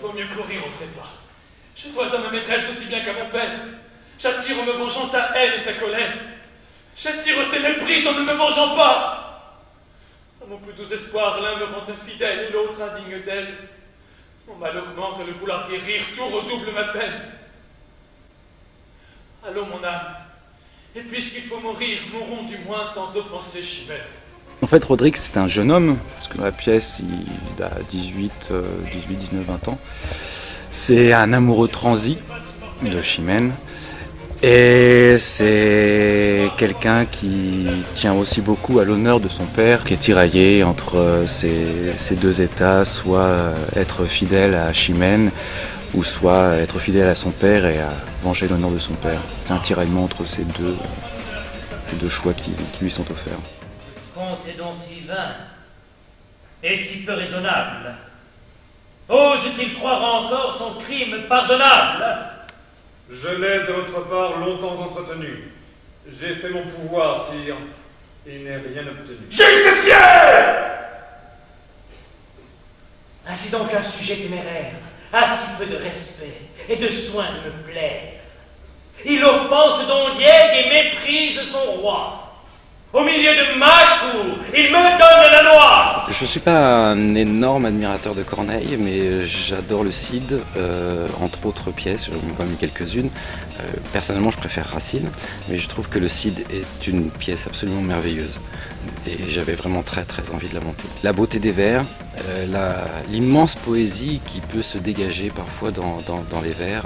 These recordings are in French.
vaut mieux courir au trépas. Je dois à ma maîtresse aussi bien qu'à mon père. J'attire en me vengeant sa haine et sa colère. J'attire ses méprises en ne me vengeant pas. À mon plus doux espoir, l'un me rend infidèle et l'autre indigne d'elle. Mon mal augmente à le vouloir guérir, tout redouble ma peine. Allons, mon âme, et puisqu'il faut mourir, mourons du moins sans offenser Chimène. En fait, Roderick, c'est un jeune homme, parce que dans la pièce, il a 18, 19, 20 ans. C'est un amoureux transi de Chimène. Et c'est quelqu'un qui tient aussi beaucoup à l'honneur de son père, qui est tiraillé entre ces deux états, soit être fidèle à Chimène, ou soit être fidèle à son père et à venger l'honneur de son père. C'est un tiraillement entre ces deux choix qui lui sont offerts. Le conte est donc si vain et si peu raisonnable. Ose-t-il croire encore son crime pardonnable? Je l'ai de votre part longtemps entretenu. J'ai fait mon pouvoir, sire, et n'ai rien obtenu. Justicier! Ainsi donc un sujet téméraire a si peu de respect et de soin de me plaire. Il offense Don Diego et méprise son roi. Au milieu de ma cour, il me donne la loi. Je ne suis pas un énorme admirateur de Corneille, mais j'adore le Cid, entre autres pièces, j'en ai quand même quelques-unes. Personnellement, je préfère Racine, mais je trouve que le Cid est une pièce absolument merveilleuse. Et j'avais vraiment très envie de la monter. La beauté des vers, l'immense poésie qui peut se dégager parfois dans les vers,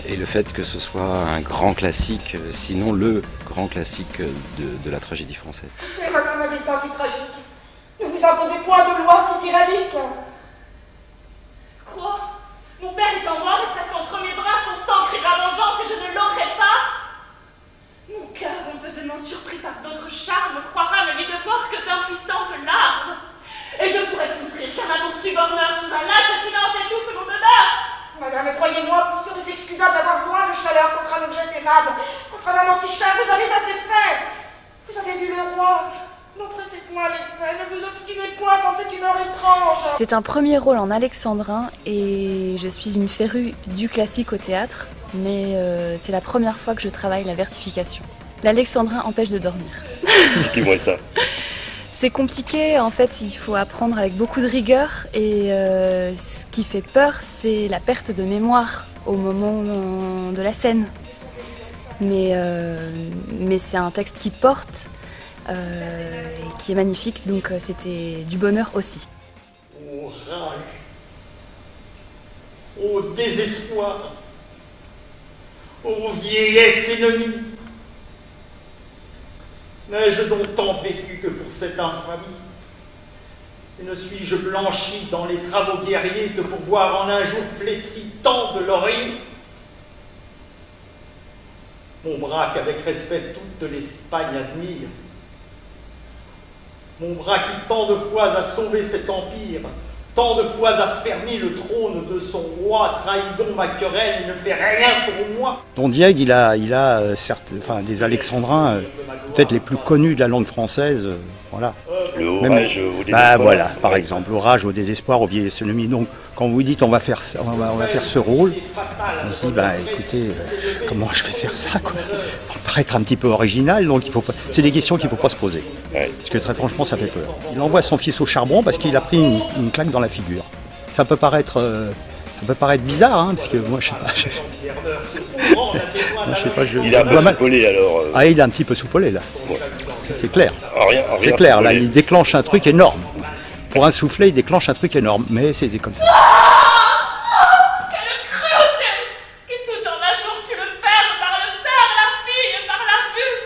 et le fait que ce soit un grand classique, sinon le grand classique de la tragédie française. Et madame a des destin si tragique. Ne vous imposez point de loi si tyrannique. Quoi? Mon père étant mort et presque entre mes bras, son sang criera vengeance et je ne l'aurai pas. Mon cœur, honteusement surpris par d'autres charmes, croira ne lui devoir que d'impuissantes larmes. Et je pourrais souffrir qu'un amour suborneur sous un lâche silence étouffe mon bonheur. Madame, croyez-moi, vous serez excusable d'avoir moins de chaleur contre un objet aimable, contre un amant si cher. Vous avez assez fait. Vous avez vu le roi. Non, pressez point les faits, ne vous obstinez point dans cette humeur étrange. C'est un premier rôle en alexandrin et je suis une férue du classique au théâtre, mais c'est la première fois que je travaille la versification. L'alexandrin empêche de dormir. Explique-moi ça. C'est compliqué, en fait, il faut apprendre avec beaucoup de rigueur et ce qui fait peur, c'est la perte de mémoire au moment de la scène. Mais c'est un texte qui porte et qui est magnifique, donc c'était du bonheur aussi. Ô rage, ô désespoir, ô vieillesse ennemie, n'ai-je donc tant vécu que pour cette infamie? Et ne suis-je blanchi dans les travaux guerriers que pour voir en un jour flétri tant de lauriers? Mon bras qu'avec respect toute l'Espagne admire, mon bras qui tant de fois a sauvé cet empire, tant de fois a fermé le trône de son roi, trahit donc ma querelle et ne fait rien pour moi. Don Diego, il a certes, des alexandrins peut-être les plus connus de la langue française, voilà. Le orage au désespoir. Bah voilà, par exemple, l'orage au désespoir, au vieillesse ennemie. Donc, quand vous dites on va faire ce rôle, on se dit bah écoutez, comment je vais faire ça quoi? Pour paraître un petit peu original, donc il faut pas. C'est des questions qu'il ne faut pas se poser. Ouais. Parce que très franchement, ça fait peur. Il envoie son fils au charbon parce qu'il a pris une claque dans la figure. Ça peut paraître bizarre, hein, parce que moi je sais pas. Il a un peu soupolé alors. Ah, il a un petit peu soupolé là. Ouais. C'est clair. Rien C'est clair, là, soupolé. il déclenche un truc énorme. Pour un soufflet, il déclenche un truc énorme, mais c'est comme ça. Quelle cruauté! Que tout en un jour tu le perds par le fer, la fille, par la vue.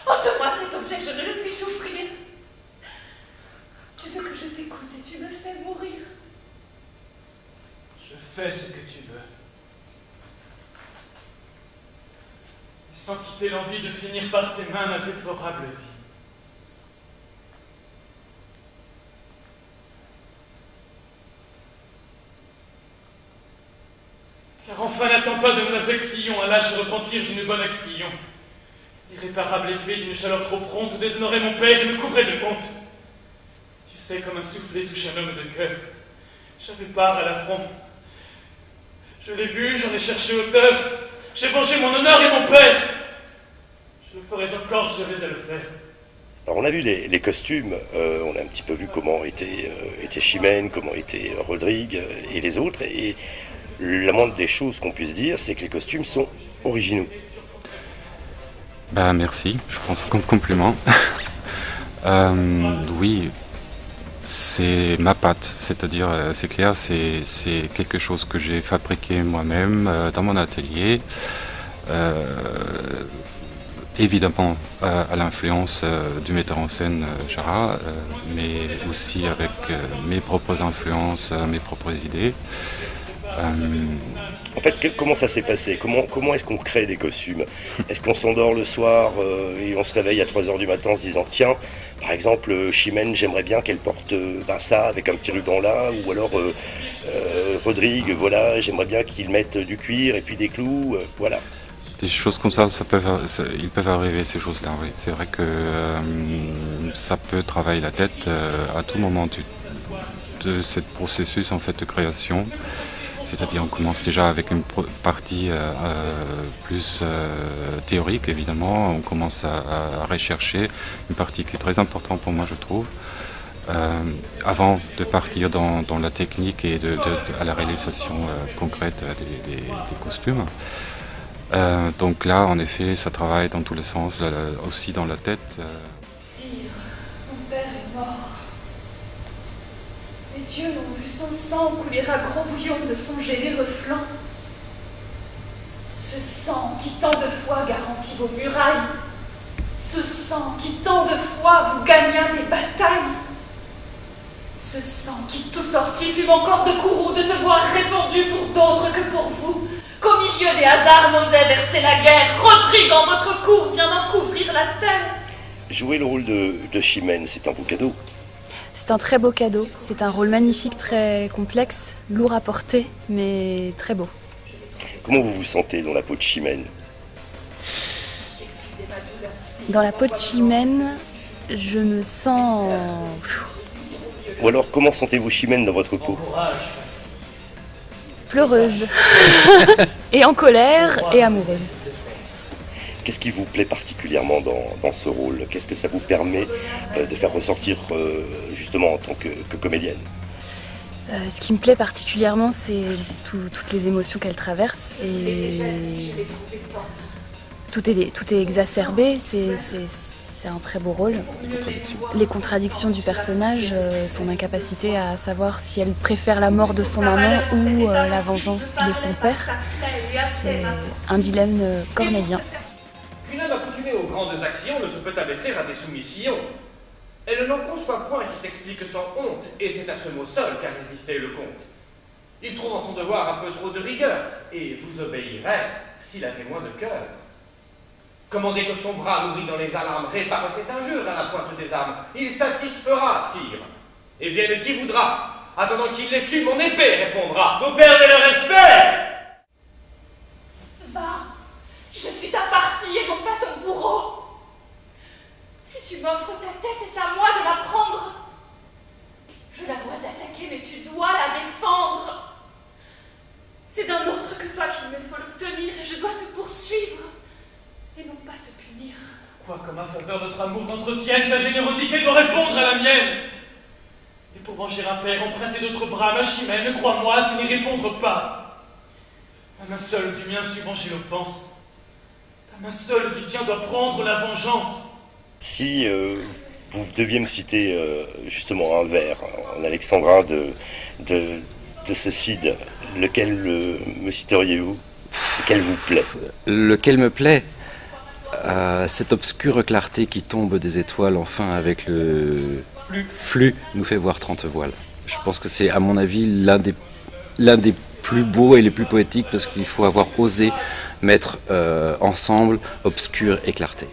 Ôte-moi cet objet que je ne le puis souffrir. Tu veux que je t'écoute et tu me fais mourir. Je fais ce que tu veux. Et sans quitter l'envie de finir par tes mains ma déplorable vie. Car enfin n'attends pas de mon affection un lâche repentir d'une bonne action. L'irréparable effet d'une chaleur trop prompte déshonorait mon père et me couvrait de honte. Tu sais comme un soufflet touche un homme de cœur, J'avais part à l'affront. Je l'ai vu, j'en ai cherché auteur. J'ai vengé mon honneur et mon père. Je le ferais encore si j'avais à le faire. Alors on a vu les costumes, on a un petit peu vu comment était Chimène, comment était Rodrigue et les autres. Et la moindre des choses qu'on puisse dire, c'est que les costumes sont originaux. Bah merci, je prends ça comme compliment. Oui, c'est ma patte, c'est-à-dire c'est clair, c'est quelque chose que j'ai fabriqué moi-même dans mon atelier. Évidemment à l'influence du metteur en scène Jarrat, mais aussi avec mes propres influences, mes propres idées. En fait, comment ça s'est passé? Comment est-ce qu'on crée des costumes? Est-ce qu'on s'endort le soir et on se réveille à 3h du matin en se disant tiens, par exemple, Chimène, j'aimerais bien qu'elle porte ça avec un petit ruban là, ou alors Rodrigue, voilà, j'aimerais bien qu'il mette du cuir et puis des clous, voilà. Des choses comme ça, ils peuvent arriver, ces choses-là, oui. C'est vrai que ça peut travailler la tête à tout moment de ce processus en fait, de création. C'est-à-dire on commence déjà avec une partie plus théorique, évidemment. On commence à rechercher une partie qui est très importante pour moi, je trouve. Avant de partir dans la technique et à la réalisation concrète des costumes. Donc là, en effet, ça travaille dans tous les sens, aussi dans la tête. Sire, mon père est mort. Mes yeux ont vu son sang couler à gros bouillons de son généreux flanc. Ce sang qui tant de fois garantit vos murailles. Ce sang qui tant de fois vous gagna des batailles. Ce sang qui tout sorti fume encore de courroux de se voir répandu pour d'autres que pour vous. Qu'au milieu des hasards n'osait verser la guerre, Rodrigue en votre cour vient d'en couvrir la terre. Jouer le rôle de Chimène, c'est un beau cadeau. C'est un très beau cadeau. C'est un rôle magnifique, très complexe, lourd à porter, mais très beau. Comment vous vous sentez dans la peau de Chimène? Dans la peau de Chimène, je me sens... Ou alors, comment sentez-vous Chimène dans votre peau? Pleureuse, et en colère, et amoureuse. Qu'est-ce qui vous plaît particulièrement dans ce rôle? Qu'est-ce que ça vous permet de faire ressortir justement en tant que comédienne? Ce qui me plaît particulièrement, c'est toutes les émotions qu'elle traverse. Et tout est exacerbé, c'est un très beau rôle. Les contradictions du personnage, son incapacité à savoir si elle préfère la mort de son amant ou la vengeance de son père, c'est un dilemme cornélien. Qu'une âme accoutumée aux grandes actions ne se peut abaisser à des soumissions. Elle n'en conçoit point qui s'explique sans honte, et c'est à ce mot seul qu'a résisté le comte. Il trouve en son devoir un peu trop de rigueur, et vous obéirait s'il avait moins de cœur. Commandez que son bras nourri dans les alarmes répare cette injure à la pointe des armes. Il satisfera, sire. Et vienne qui voudra. Attendant qu'il l'ait su, mon épée répondra. Vous perdez le respect. Va, je suis ta partie et non pas ton bourreau. Si tu m'offres ta tête, c'est à moi de la prendre. Je la dois attaquer, mais tu dois la défendre. C'est d'un autre que toi qu'il me faut l'obtenir, et je dois te poursuivre. Et non pas te punir. Quoi comme à faveur notre amour t'entretienne, ta générosité doit répondre à la mienne. Et pour venger un père, emprunter d'autres bras, ma Chimène, crois-moi, c'est n'y répondre pas. Ta main seule du mien sut venger l'offense. Ta main seule du tien doit prendre la vengeance. Si vous deviez me citer justement un vers en alexandrin de ce Cid, lequel me citeriez-vous? Lequel vous plaît? Lequel me plaît? Cette obscure clarté qui tombe des étoiles, enfin avec le flux, nous fait voir 30 voiles. Je pense que c'est, à mon avis, l'un des plus beaux et les plus poétiques, parce qu'il faut avoir osé mettre ensemble obscur et clarté.